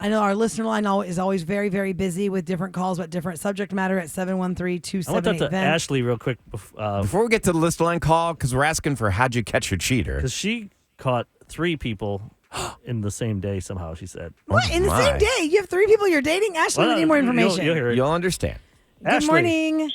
I know our listener line is always very, very busy with different calls about different subject matter at 713-278 I want to talk to Ashley real quick. Before we get to the listener line call, because we're asking for how'd you catch your cheater? Because she caught 3 people in the same day somehow, she said. What? In the same day? You have 3 people you're dating? Ashley, we need more information. You'll hear it. You'll understand. Good Ashley. morning.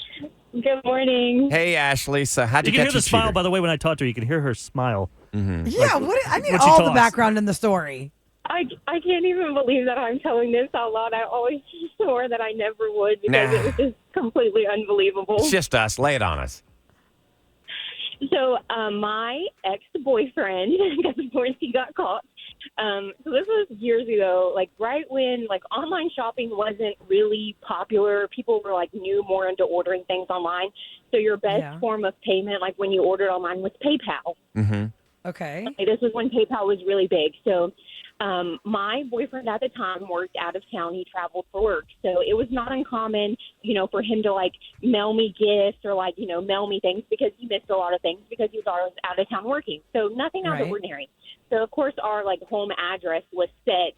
Good morning. Hey, Ashley. So how'd You you can catch hear your the smile, cheater? by the way, when I talk to her. You can hear her smile. Mm-hmm. Yeah, I need when she all the talks. background in the story. I can't even believe that I'm telling this out loud. I always swore that I never would because it was just completely unbelievable. It's just us. Lay it on us. So my ex-boyfriend, because of course he got caught. So this was years ago, like right when like online shopping wasn't really popular. People were like more into ordering things online. So your best form of payment, like when you ordered online, was PayPal. Mm-hmm. Okay. This was when PayPal was really big. So my boyfriend at the time worked out of town. He traveled for work. So it was not uncommon, for him to like mail me gifts or like, mail me things because he missed a lot of things because he was always out of town working. So nothing out of the ordinary. So of course our like home address was set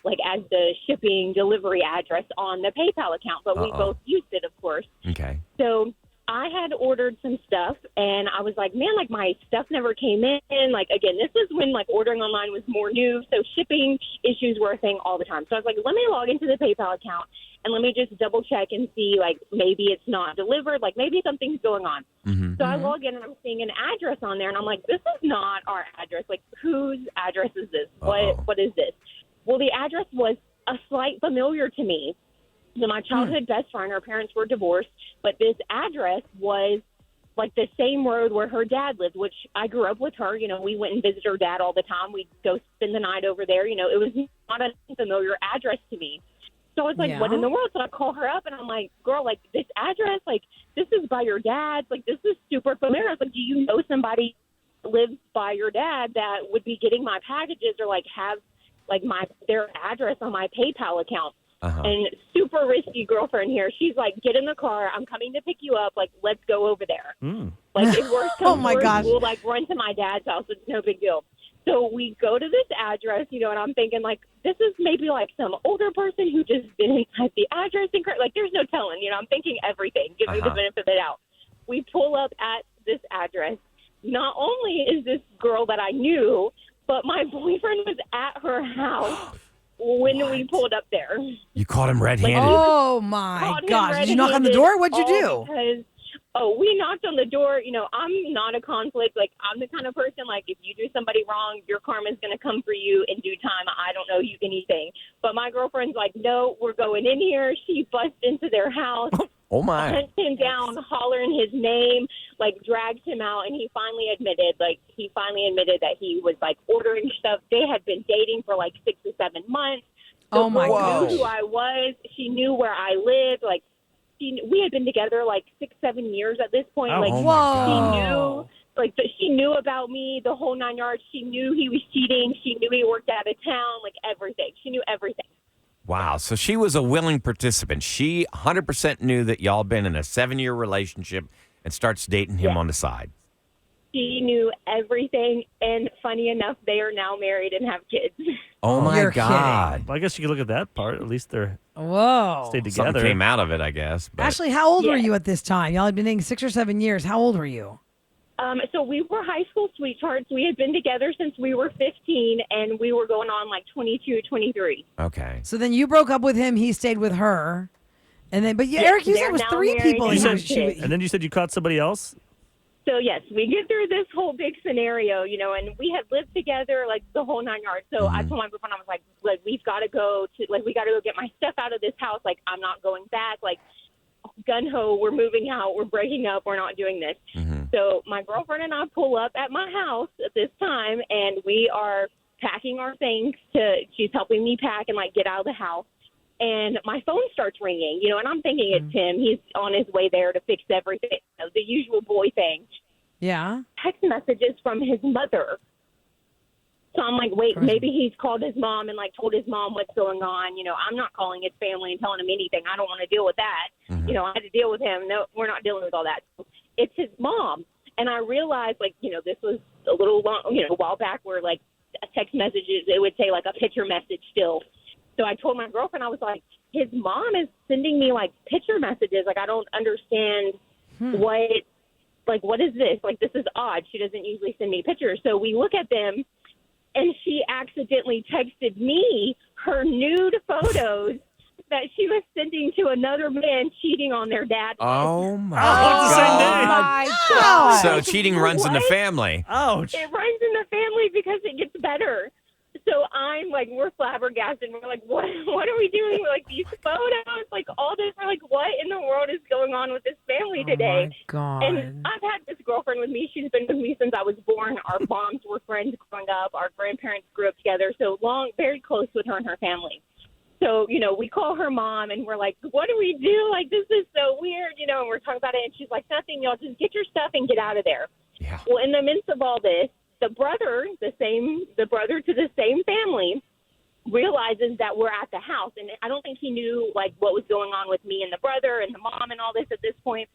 like as the shipping delivery address on the PayPal account, but we both used it, of course. Okay. So I had ordered some stuff, and I was like, man, like my stuff never came in. Like, again, this is when like ordering online was more new, so shipping issues were a thing all the time. So I was like, let me log into the PayPal account, and let me just double check and see, like, maybe it's not delivered. Like, maybe something's going on. Mm-hmm. So I log in, and I'm seeing an address on there, and I'm like, this is not our address. Like, whose address is this? What is this? Well, the address was a slight familiar to me. So my childhood best friend, her parents were divorced, but this address was like the same road where her dad lived, which I grew up with her. We went and visited her dad all the time. We'd go spend the night over there. It was not a familiar address to me. So I was like, what in the world? So I call her up and I'm like, girl, like this address, like this is by your dad's. Like this is super familiar. I was like, do you know somebody that lives by your dad that would be getting my packages or like have like their address on my PayPal account? And super risky girlfriend here. She's like, get in the car. I'm coming to pick you up. Like, let's go over there. Like, if worse comes worse, we'll like run to my dad's house. It's no big deal. So we go to this address, and I'm thinking like, this is maybe like some older person who just didn't type the address in correct. Like, there's no telling. I'm thinking everything. Give me the benefit of the doubt. We pull up at this address. Not only is this girl that I knew, but my boyfriend was at her house. When we pulled up there. You caught him red-handed? Oh, my gosh. Did you knock on the door? What'd you do? Because, we knocked on the door. I'm not a conflict. Like, I'm the kind of person, like, if you do somebody wrong, your karma's going to come for you in due time. I don't know you anything. But my girlfriend's like, no, we're going in here. She busts into their house. Oh, my. Hunts him down, hollering his name, like, drags him out. And he finally admitted that he was, like, ordering stuff. They had been dating for, like, 6 or 7 months. Oh, my gosh. She knew who I was. She knew where I lived. Like, we had been together, like, 6-7 years at this point. Like, she knew about me, the whole 9 yards. She knew he was cheating. She knew he worked out of town, like, everything. She knew everything. Wow. So she was a willing participant. She 100% knew that y'all been in a 7-year relationship and starts dating him on the side. She knew everything. And funny enough, they are now married and have kids. Oh, my God. Kidding. Well, I guess you could look at that part. At least they're stayed together. Something came out of it, I guess. But. Ashley, how old were you at this time? Y'all had been dating 6 or 7 years. How old were you? So we were high school sweethearts. We had been together since we were 15, and we were going on like 22, 23. Okay. So then you broke up with him. He stayed with her. And then, Eric, you said it was 3 people. And then you said you caught somebody else? So, yes, we get through this whole big scenario, and we had lived together, like, the whole 9 yards. So I told my boyfriend, I was like, we've got to go get my stuff out of this house. Like, I'm not going back. Like, gun-ho, we're moving out. We're breaking up. We're not doing this. So my girlfriend and I pull up at my house at this time, and we are packing our things. She's helping me pack and, like, get out of the house. And my phone starts ringing, and I'm thinking it's him. He's on his way there to fix everything, the usual boy thing. Yeah. Text messages from his mother. So I'm like, wait, maybe he's called his mom and, like, told his mom what's going on. I'm not calling his family and telling him anything. I don't want to deal with that. I had to deal with him. No, we're not dealing with all that. It's his mom. And I realized, like, this was a little long, a while back where, like, text messages, it would say, like, a picture message still. So I told my girlfriend, I was like, his mom is sending me like picture messages. Like, I don't understand what is this? Like, this is odd. She doesn't usually send me pictures. So we look at them, and she accidentally texted me her nude photos that she was sending to another man cheating on their dad. Oh, my Oh, it's the same day. God. my God. So cheating runs in the family. Ouch. It runs in the family because it gets better. So I'm like, we're flabbergasted. We're like, what are we doing? We're like, these photos, like all this. We're like, what in the world is going on with this family today? Oh my God. And I've had this girlfriend with me. She's been with me since I was born. Our moms were friends growing up. Our grandparents grew up together. So long, very close with her and her family. So, we call her mom and we're like, what do we do? Like, this is so weird, and we're talking about it. And she's like, nothing, y'all just get your stuff and get out of there. Yeah. Well, in the midst of all this, the brother to the same family realizes that we're at the house. And I don't think he knew, like, what was going on with me and the brother and the mom and all this at this point.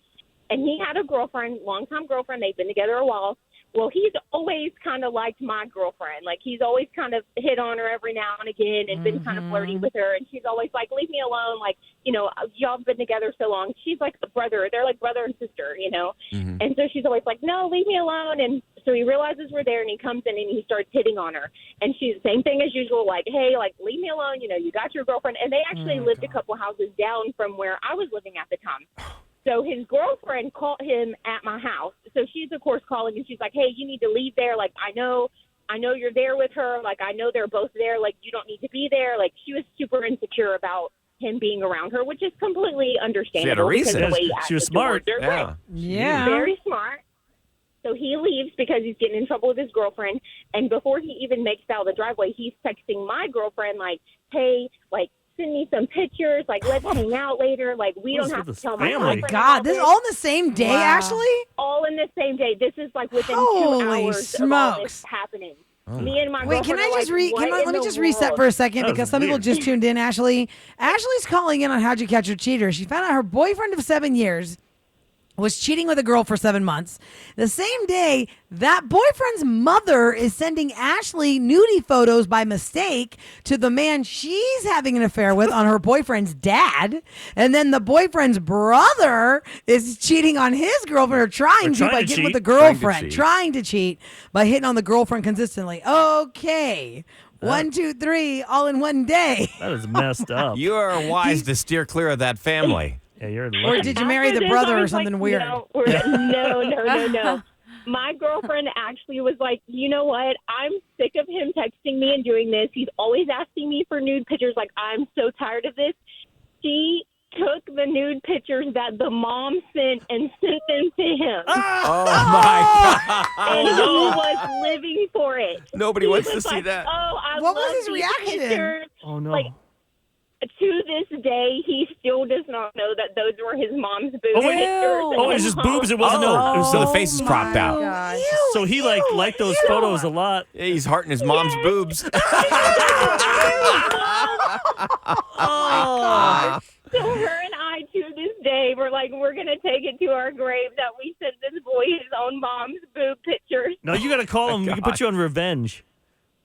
And he had a girlfriend, longtime girlfriend. They've been together a while. Well, he's always kind of liked my girlfriend. Like, he's always kind of hit on her every now and again and been kind of flirty with her. And she's always like, leave me alone. Like, y'all have been together so long. She's like a brother. They're like brother and sister, Mm-hmm. And so she's always like, no, leave me alone. And so he realizes we're there and he comes in and he starts hitting on her. And she's the same thing as usual, like, hey, like, leave me alone. You got your girlfriend. And they actually lived a couple houses down from where I was living at the time. So his girlfriend called him at my house. So she's, of course, calling, and she's like, hey, you need to leave there. Like, I know you're there with her. Like, I know they're both there. Like, you don't need to be there. Like, she was super insecure about him being around her, which is completely understandable. She had a reason. because the way he She was acted smart. towards her. Yeah. Right. Yeah. Very smart. So he leaves because he's getting in trouble with his girlfriend. And before he even makes it out of the driveway, he's texting my girlfriend, like, hey, like, send me some pictures. Like, let's hang out later. Like, we What don't is have to with this tell my family? boyfriend God, about this is all in the same day, Ashley? all in the same day. This is like within 2 Holy hours of all this smokes. happening. Me and my Wait, can girlfriend I are just like, what let in me the just reset world? for a second That was because some people weird. just tuned in. Ashley's calling in on How'd You Catch Your Cheater. She found out her boyfriend of 7 years was cheating with a girl for 7 months. The same day, that boyfriend's mother is sending Ashley nudie photos by mistake to the man she's having an affair with on her boyfriend's dad. And then the boyfriend's brother is cheating on his girlfriend or trying to by to getting with cheat. the girlfriend. cheat. Trying to cheat by hitting on the girlfriend consistently. Okay. 1, 2, 3, all in one day. That is messed up. You are wise to steer clear of that family. Yeah, you're Or lucky. did you marry After the this, brother I or was something like, weird? No. My girlfriend actually was like, you know what? I'm sick of him texting me and doing this. He's always asking me for nude pictures. Like, I'm so tired of this. She took the nude pictures that the mom sent and sent them to him. Oh, my God. And he was living for it. Nobody He wants to was see like, that. Oh, I What was love his these reaction? pictures. Oh, no. Like, to this day, he still does not know that those were his mom's boobs. Oh, wait. pictures. Oh, it's just boobs. It wasn't no. It was So the face is cropped out. God. So he liked those photos a lot. He's hearting his mom's boobs. Oh. So her and I, to this day, we're like, we're going to take it to our grave that we sent this boy his own mom's boob pictures. No, you got to call him. We can put you on revenge.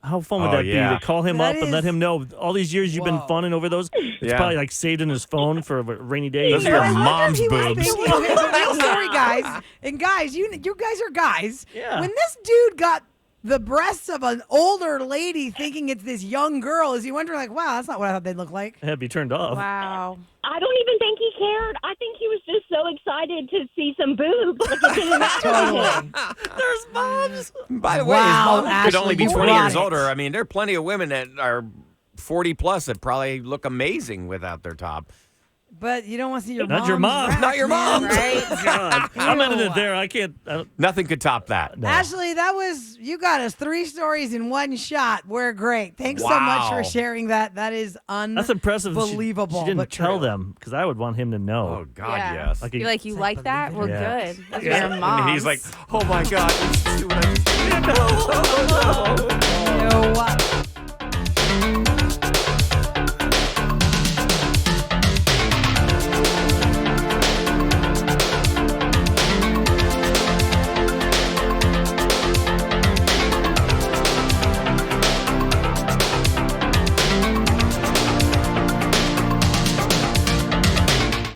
How fun would Oh, that yeah. be to call him That up and let is- him know all these years you've been Whoa. funning over those? It's Yeah. probably like saved in his phone for a rainy day. Those are your I wonder if mom's he was boobs. thinking- okay, the real story, guys, and guys, you guys are guys. Yeah. When this dude got the breasts of an older lady thinking it's this young girl, is he wondering like, wow, that's not what I thought they'd look like? Had to be turned off. Wow. I don't even think he cared. I think he was just so excited to see some boobs. Like, it didn't matter to him. There's moms. By the way, Wow, his mom could only be Ashley, 20 you years got it. older. I mean, there are plenty of women that are 40 plus that probably look amazing without their top. But you don't want to see your Not mom's your mom. breasts, Not your man. mom. Right? God, I'm Ew. editing it there. I can't. Nothing could top that. No. Ashley, you got us 3 stories in one shot. We're great. Thanks so much for Wow. sharing that. That is That's impressive. unbelievable. She didn't but tell true. them because I would want him to know. Oh, God, Yeah. yes. Like You're like, you like that? Well, Yeah. good. Those Yeah. are your moms. And he's like, oh, my God. Let's see what I can do. Ew.